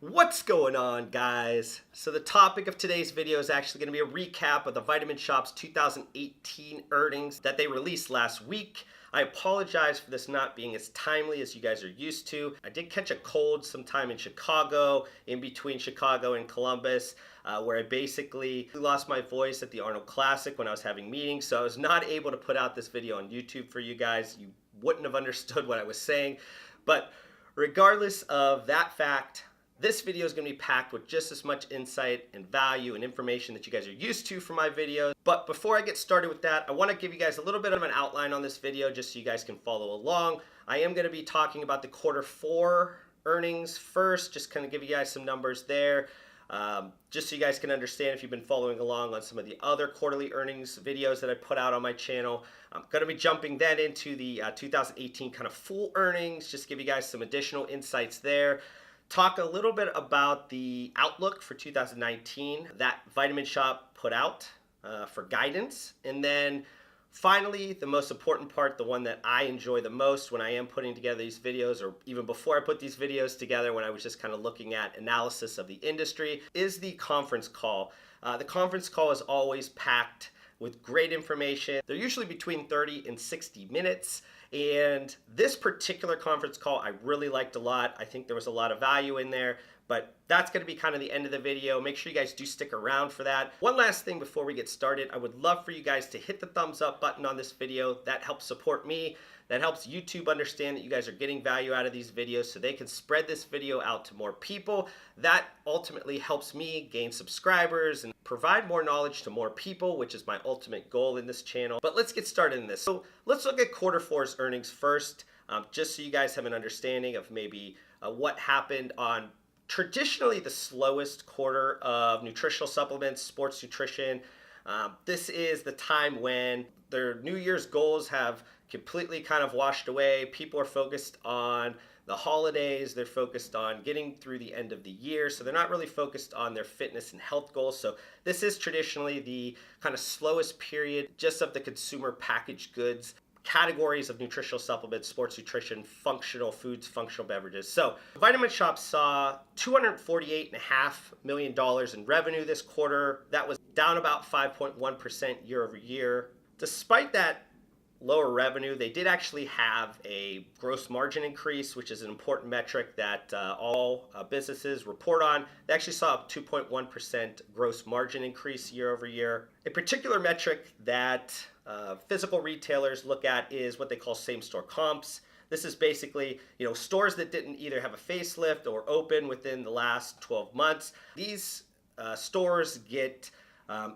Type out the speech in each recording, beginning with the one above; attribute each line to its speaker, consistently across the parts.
Speaker 1: What's going on, guys? So the topic of today's video is actually going to be a recap of the Vitamin Shoppe's 2018 earnings that they released last week. I apologize for this not being as timely as you guys are used to. I did catch a cold sometime in Chicago, in between Chicago and Columbus, where I basically lost my voice at the Arnold Classic when I was having meetings, so I was not able to put out this video on YouTube for you guys. You wouldn't have understood what I was saying, but regardless of that fact, this video is going to be packed with just as much insight and value and information that you guys are used to from my videos. But before I get started with that, I want to give you guys a little bit of an outline on this video just so you guys can follow along. I am going to be talking about the Q4 earnings first, just kind of give you guys some numbers there. Just so you guys can understand if you've been following along on some of the other quarterly earnings videos that I put out on my channel. I'm going to be jumping then into the 2018 kind of full earnings, just give you guys some additional insights there. Talk a little bit about the outlook for 2019 that Vitamin Shoppe put out for guidance. And then finally, the most important part, the one that I enjoy the most when I am putting together these videos, or even before I put these videos together when I was just kind of looking at analysis of the industry, is the conference call. The conference call is always packed with great information. They're usually between 30 and 60 minutes. And this particular conference call I really liked a lot. I think there was a lot of value in there, but that's going to be kind of the end of the video. Make sure you guys do stick around for that. One last thing before we get started, I would love for you guys to hit the thumbs up button on this video. That helps support me. That helps YouTube understand that you guys are getting value out of these videos so they can spread this video out to more people. That ultimately helps me gain subscribers and provide more knowledge to more people, which is my ultimate goal in this channel. But let's get started in this. So let's look at Q4's earnings first, just so you guys have an understanding of maybe what happened on traditionally the slowest quarter of nutritional supplements, sports nutrition. This is the time when their New Year's goals have completely kind of washed away. People are focused on the holidays. They're focused on getting through the end of the year. So they're not really focused on their fitness and health goals. So this is traditionally the kind of slowest period just of the consumer packaged goods categories of nutritional supplements, sports nutrition, functional foods, functional beverages. So Vitamin Shoppe saw $248.5 million in revenue this quarter. That was down about 5.1% year over year. Despite that lower revenue, they did actually have a gross margin increase, which is an important metric that all businesses report on. They actually saw a 2.1% gross margin increase year over year. A particular metric that physical retailers look at is what they call same-store comps. This is basically, stores that didn't either have a facelift or open within the last 12 months. These stores get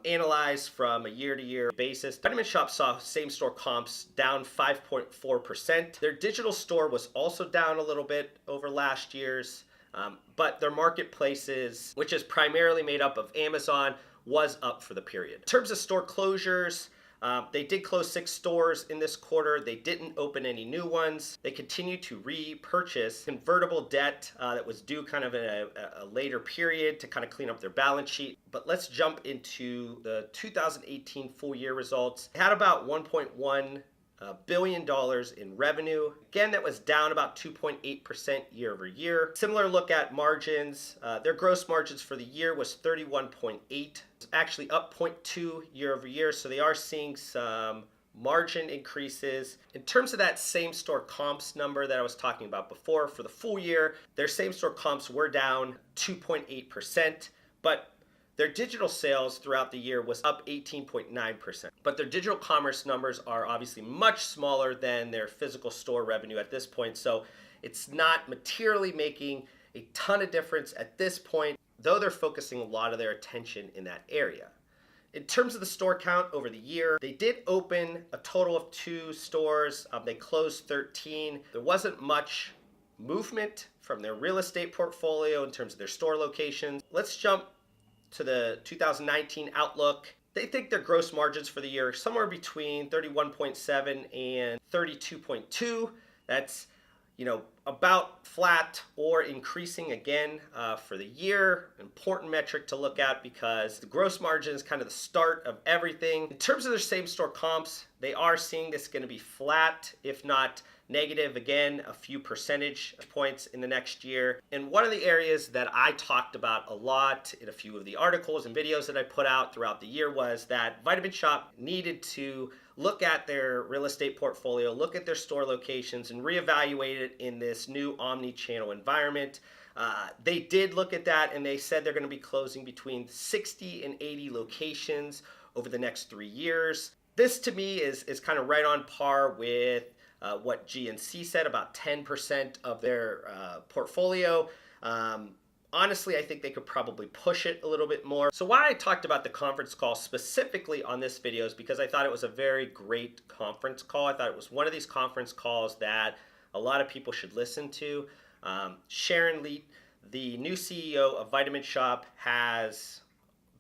Speaker 1: analyzed from a year-to-year basis. Vitamin Shoppe saw same-store comps down 5.4%. Their digital store was also down a little bit over last year's, but their marketplaces, which is primarily made up of Amazon, was up for the period. In terms of store closures, they did close 6 stores in this quarter. They didn't open any new ones. They continued to repurchase convertible debt that was due kind of in a later period to kind of clean up their balance sheet. But let's jump into the 2018 full year results. They had about $1.1 billion in revenue. Again, that was down about 2.8% year over year. Similar look at margins. Their gross margins for the year was 31.8%. It's actually up 0.2 year over year. So they are seeing some margin increases. In terms of that same store comps number that I was talking about before, for the full year, their same store comps were down 2.8%, but their digital sales throughout the year was up 18.9%. But their digital commerce numbers are obviously much smaller than their physical store revenue at this point. So it's not materially making a ton of difference at this point, though they're focusing a lot of their attention in that area. In terms of the store count over the year, they did open a total of 2 stores. They closed 13. There wasn't much movement from their real estate portfolio in terms of their store locations. Let's jump to the 2019 outlook. They think their gross margins for the year are somewhere between 31.7 and 32.2. That's, about flat or increasing again for the year. Important metric to look at because the gross margin is kind of the start of everything. In terms of their same store comps, they are seeing this going to be flat, if not negative again a few percentage points in the next year. And one of the areas that I talked about a lot in a few of the articles and videos that I put out throughout the year was that Vitamin Shoppe needed to look at their real estate portfolio, look at their store locations, and reevaluate it in this new omni-channel environment. They did look at that, and they said they're going to be closing between 60 and 80 locations over the next 3 years. This to me is kind of right on par with what GNC said, about 10% of their portfolio. Honestly, I think they could probably push it a little bit more. So why I talked about the conference call specifically on this video is because I thought it was a very great conference call. I thought it was one of these conference calls that a lot of people should listen to. Sharon, Leite, the new CEO of Vitamin Shoppe, has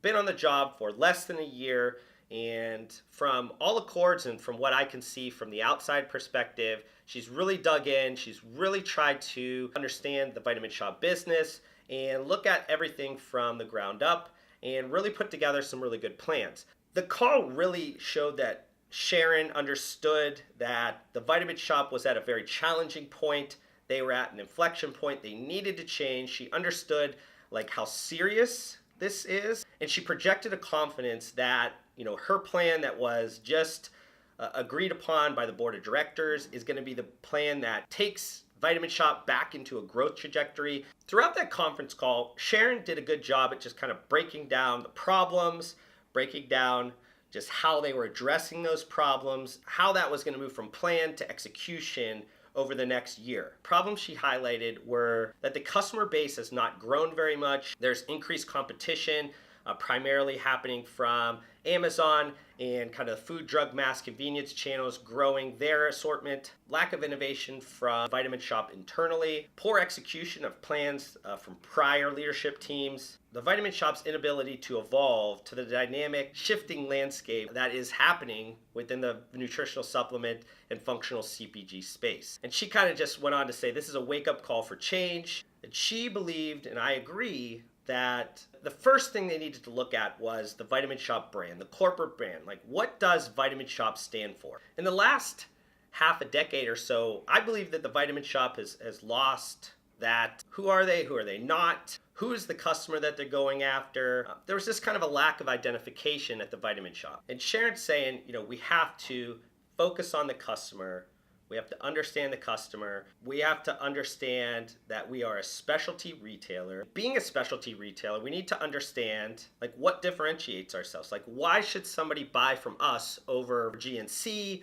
Speaker 1: been on the job for less than a year, and from all accords and from what I can see from the outside perspective, she's really dug in. She's really tried to understand the Vitamin Shoppe business and look at everything from the ground up and really put together some really good plans. The call really showed that Sharon understood that the Vitamin Shoppe was at a very challenging point. They were at an inflection point. They needed to change. She understood like how serious this is, and she projected a confidence that, you know, her plan that was just agreed upon by the board of directors is going to be the plan that takes Vitamin Shoppe back into a growth trajectory. Throughout that conference call, Sharon did a good job at just kind of breaking down the problems, breaking down just how they were addressing those problems, how that was going to move from plan to execution over the next year. Problems she highlighted were that the customer base has not grown very much. There's increased competition, primarily happening from Amazon and kind of food, drug, mass convenience channels growing their assortment, lack of innovation from Vitamin Shoppe internally, poor execution of plans from prior leadership teams, the Vitamin Shoppe's inability to evolve to the dynamic shifting landscape that is happening within the nutritional supplement and functional CPG space. And she kind of just went on to say this is a wake-up call for change. And she believed, and I agree, that the first thing they needed to look at was the Vitamin Shoppe brand, the corporate brand. Like, what does Vitamin Shoppe stand for? In the last half a decade or so, I believe that the Vitamin Shoppe has lost that. Who are they? Who are they not? Who is the customer that they're going after? There was this kind of a lack of identification at the Vitamin Shoppe. And Sharon's saying, you know, we have to focus on the customer. We have to understand the customer. We have to understand that we are a specialty retailer. Being a specialty retailer, we need to understand like what differentiates ourselves. Like, why should somebody buy from us over GNC,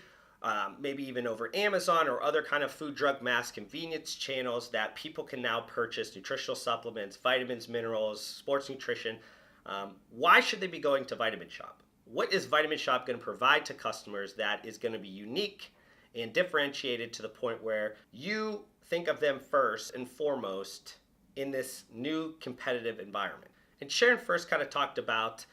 Speaker 1: maybe even over Amazon or other kind of food, drug, mass convenience channels that people can now purchase nutritional supplements, vitamins, minerals, sports nutrition. Why should they be going to Vitamin Shoppe? What is Vitamin Shoppe going to provide to customers that is going to be unique and differentiated to the point where you think of them first and foremost in this new competitive environment? And Sharon first kind of talked about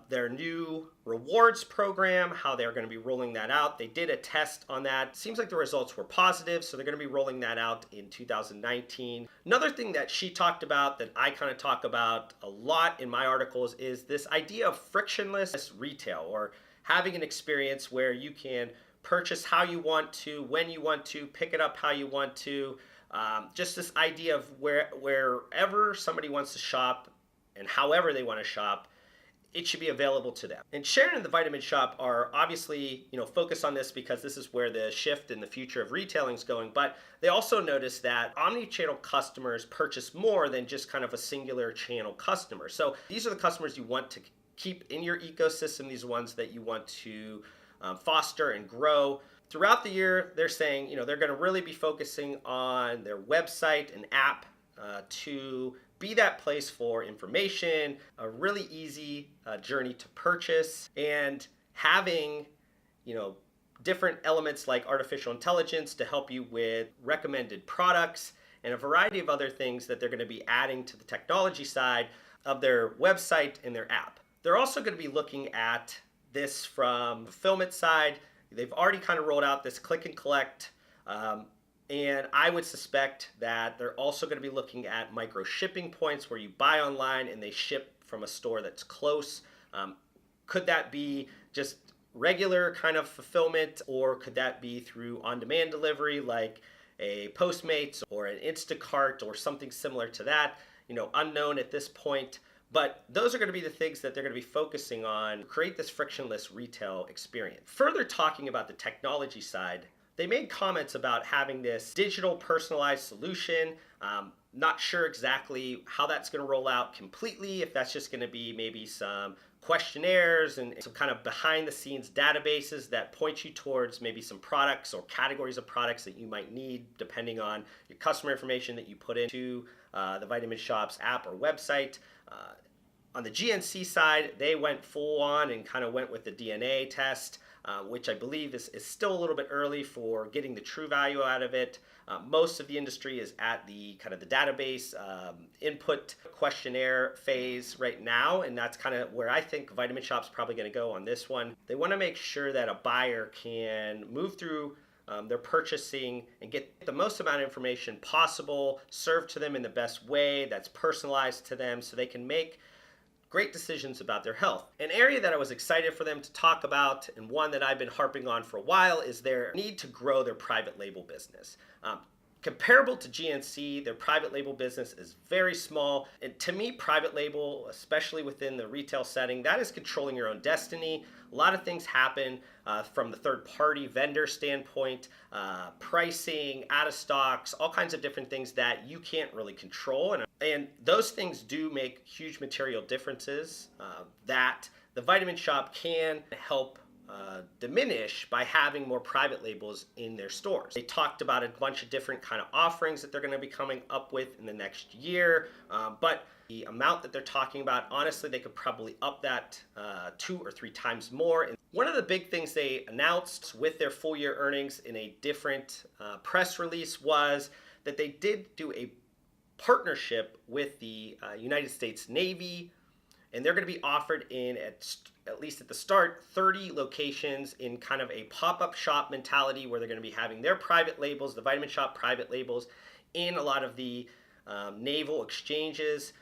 Speaker 1: their new rewards program, how they're going to be rolling that out. They did a test on that. Seems like the results were positive, so they're going to be rolling that out in 2019. Another thing that she talked about that I kind of talk about a lot in my articles is this idea of frictionless retail, or having an experience where you can purchase how you want to, when you want to, pick it up how you want to. Just this idea of wherever somebody wants to shop and however they want to shop, it should be available to them. And Sharon and the Vitamin Shoppe are obviously, you know, focused on this because this is where the shift in the future of retailing is going. But they also notice that omni-channel customers purchase more than just kind of a singular channel customer. So these are the customers you want to keep in your ecosystem, these ones that you want to foster and grow. Throughout the year, they're saying, you know, they're going to really be focusing on their website and app to be that place for information, a really easy journey to purchase, and having, you know, different elements like artificial intelligence to help you with recommended products and a variety of other things that they're going to be adding to the technology side of their website and their app. They're also going to be looking at this from the fulfillment side. They've already kind of rolled out this click and collect, and I would suspect that they're also going to be looking at micro shipping points where you buy online and they ship from a store that's close. Could that be just regular kind of fulfillment, or could that be through on-demand delivery like a Postmates or an Instacart or something similar to that? Unknown at this point. But those are going to be the things that they're going to be focusing on to create this frictionless retail experience. Further talking about the technology side, they made comments about having this digital personalized solution. Not sure exactly how that's going to roll out completely, if that's just going to be maybe some questionnaires and some kind of behind the scenes databases that point you towards maybe some products or categories of products that you might need depending on your customer information that you put into the Vitamin Shoppe's app or website. On the GNC side, they went full on and kind of went with the DNA test, which I believe is still a little bit early for getting the true value out of it. Most of the industry is at the kind of the database input questionnaire phase right now, and that's kind of where I think Vitamin Shoppe's probably going to go on this one. They want to make sure that a buyer can move through their purchasing and get the most amount of information possible, served to them in the best way that's personalized to them so they can make great decisions about their health. An area that I was excited for them to talk about, and one that I've been harping on for a while, is their need to grow their private label business. Comparable to GNC, their private label business is very small. And to me, private label, especially within the retail setting, that is controlling your own destiny. A lot of things happen from the third-party vendor standpoint, pricing, out of stocks, all kinds of different things that you can't really control. And those things do make huge material differences that the Vitamin Shoppe can help diminish by having more private labels in their stores. They talked about a bunch of different kind of offerings that they're going to be coming up with in the next year, but the amount that they're talking about, honestly, they could probably up that 2 or 3 times more. And one of the big things they announced with their full year earnings in a different press release was that they did do a partnership with the United States Navy, and they're going to be offered in, at least at the start, 30 locations in kind of a pop-up shop mentality where they're going to be having their private labels, the Vitamin Shoppe private labels, in a lot of the naval exchanges.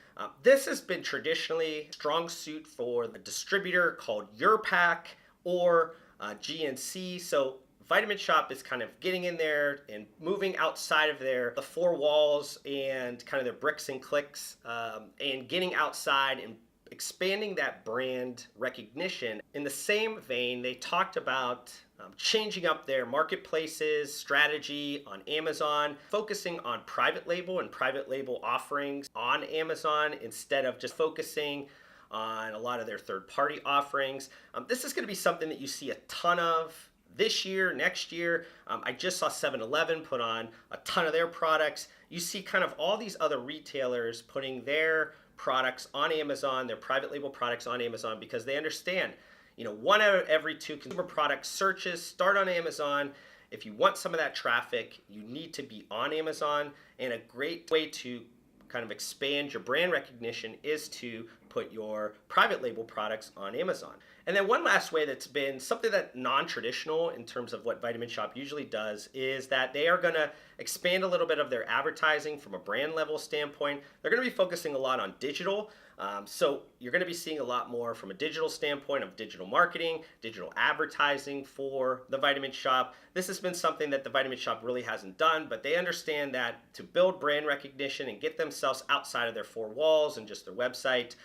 Speaker 1: This has been traditionally a strong suit for the distributor called Urpac or GNC. So Vitamin Shoppe is kind of getting in there and moving outside of the 4 walls and kind of their bricks and clicks, and getting outside and expanding that brand recognition. In the same vein, they talked about changing up their marketplaces strategy on Amazon, focusing on private label and private label offerings on Amazon instead of just focusing on a lot of their third-party offerings. This is going to be something that you see a ton of this year, next year. I just saw 7-Eleven put on a ton of their products. You see kind of all these other retailers putting their products on Amazon, their private label products on Amazon, because they understand, 1 out of every 2 consumer product searches start on Amazon. If you want some of that traffic, you need to be on Amazon, and a great way to kind of expand your brand recognition is to put your private label products on Amazon. And then one last way that's been something that non-traditional in terms of what Vitamin Shoppe usually does is that they are going to expand a little bit of their advertising from a brand level standpoint. They're going to be focusing a lot on digital. So you're going to be seeing a lot more from a digital standpoint of digital marketing, digital advertising for the Vitamin Shoppe. This has been something that the Vitamin Shoppe really hasn't done, but they understand that to build brand recognition and get themselves outside of their 4 walls and just their website,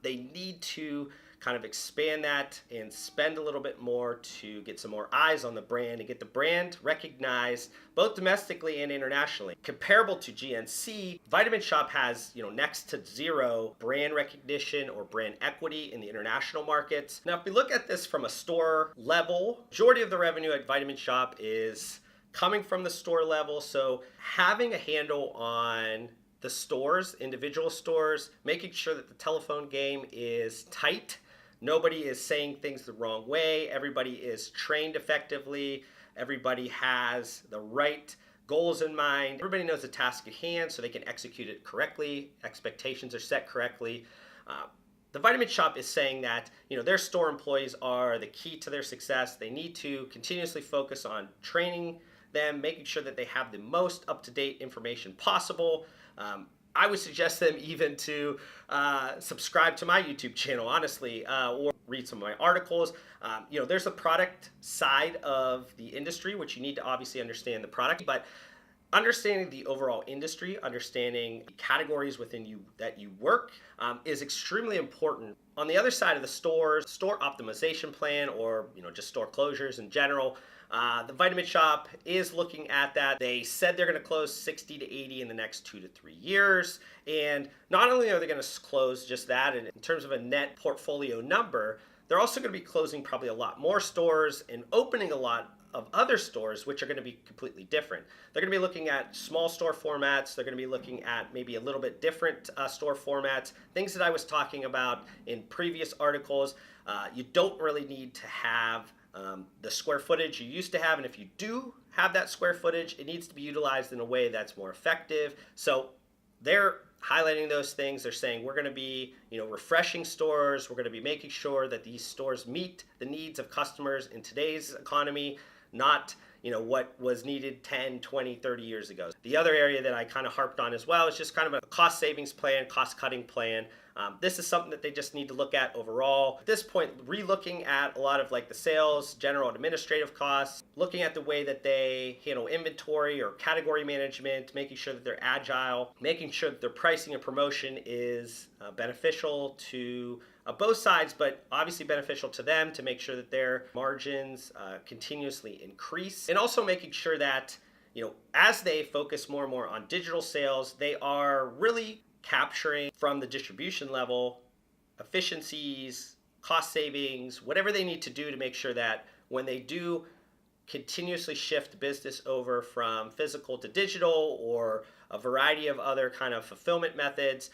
Speaker 1: they need to kind of expand that and spend a little bit more to get some more eyes on the brand and get the brand recognized both domestically and internationally. Comparable to GNC, Vitamin Shoppe has, next to zero brand recognition or brand equity in the international markets. Now, if we look at this from a store level, majority of the revenue at Vitamin Shoppe is coming from the store level. So having a handle on the stores, individual stores, making sure that the telephone game is tight. Nobody is saying things the wrong way. Everybody is trained effectively. Everybody has the right goals in mind. Everybody knows the task at hand so they can execute it correctly. Expectations are set correctly. The Vitamin Shoppe is saying that their store employees are the key to their success. They need to continuously focus on training them, making sure that they have the most up-to-date information possible. I would suggest them even to subscribe to my YouTube channel, honestly, or read some of my articles. There's a product side of the industry, which you need to obviously understand the product, but understanding the overall industry, understanding the categories within you that you work is extremely important. On the other side of the store optimization plan, or just store closures in general, the Vitamin Shoppe is looking at that. They said they're going to close 60 to 80 in the next 2 to 3 years. And not only are they going to close just that, and in terms of a net portfolio number, they're also going to be closing probably a lot more stores and opening a lot of other stores, which are going to be completely different. They're going to be looking at small store formats. They're going to be looking at maybe a little bit different store formats, things that I was talking about in previous articles. You don't really need to have the square footage you used to have, and if you do have that square footage, it needs to be utilized in a way that's more effective. So they're highlighting those things. They're saying we're going to be refreshing stores. We're going to be making sure that these stores meet the needs of customers in today's economy, not what was needed 10, 20, 30 years ago. The other area that I kind of harped on as well is just kind of a cost savings plan, cost cutting plan. This is something that they just need to look at overall. At this point, re-looking at a lot of like the sales, general and administrative costs, looking at the way that they handle inventory or category management, making sure that they're agile, making sure that their pricing and promotion is beneficial to both sides, but obviously beneficial to them, to make sure that their margins continuously increase. And also making sure that, as they focus more and more on digital sales, they are really capturing from the distribution level efficiencies, cost savings, whatever they need to do to make sure that when they do continuously shift business over from physical to digital, or a variety of other kind of fulfillment methods,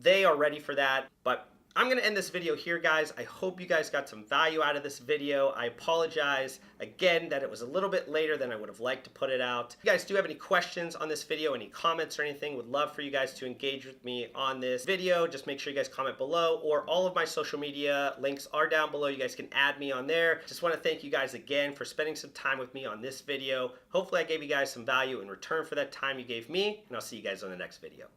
Speaker 1: they are ready for that. But I'm going to end this video here, guys. I hope you guys got some value out of this video. I apologize again that it was a little bit later than I would have liked to put it out. If you guys do have any questions on this video, any comments or anything, would love for you guys to engage with me on this video. Just make sure you guys comment below, or all of my social media links are down below. You guys can add me on there. Just want to thank you guys again for spending some time with me on this video. Hopefully I gave you guys some value in return for that time you gave me, and I'll see you guys on the next video.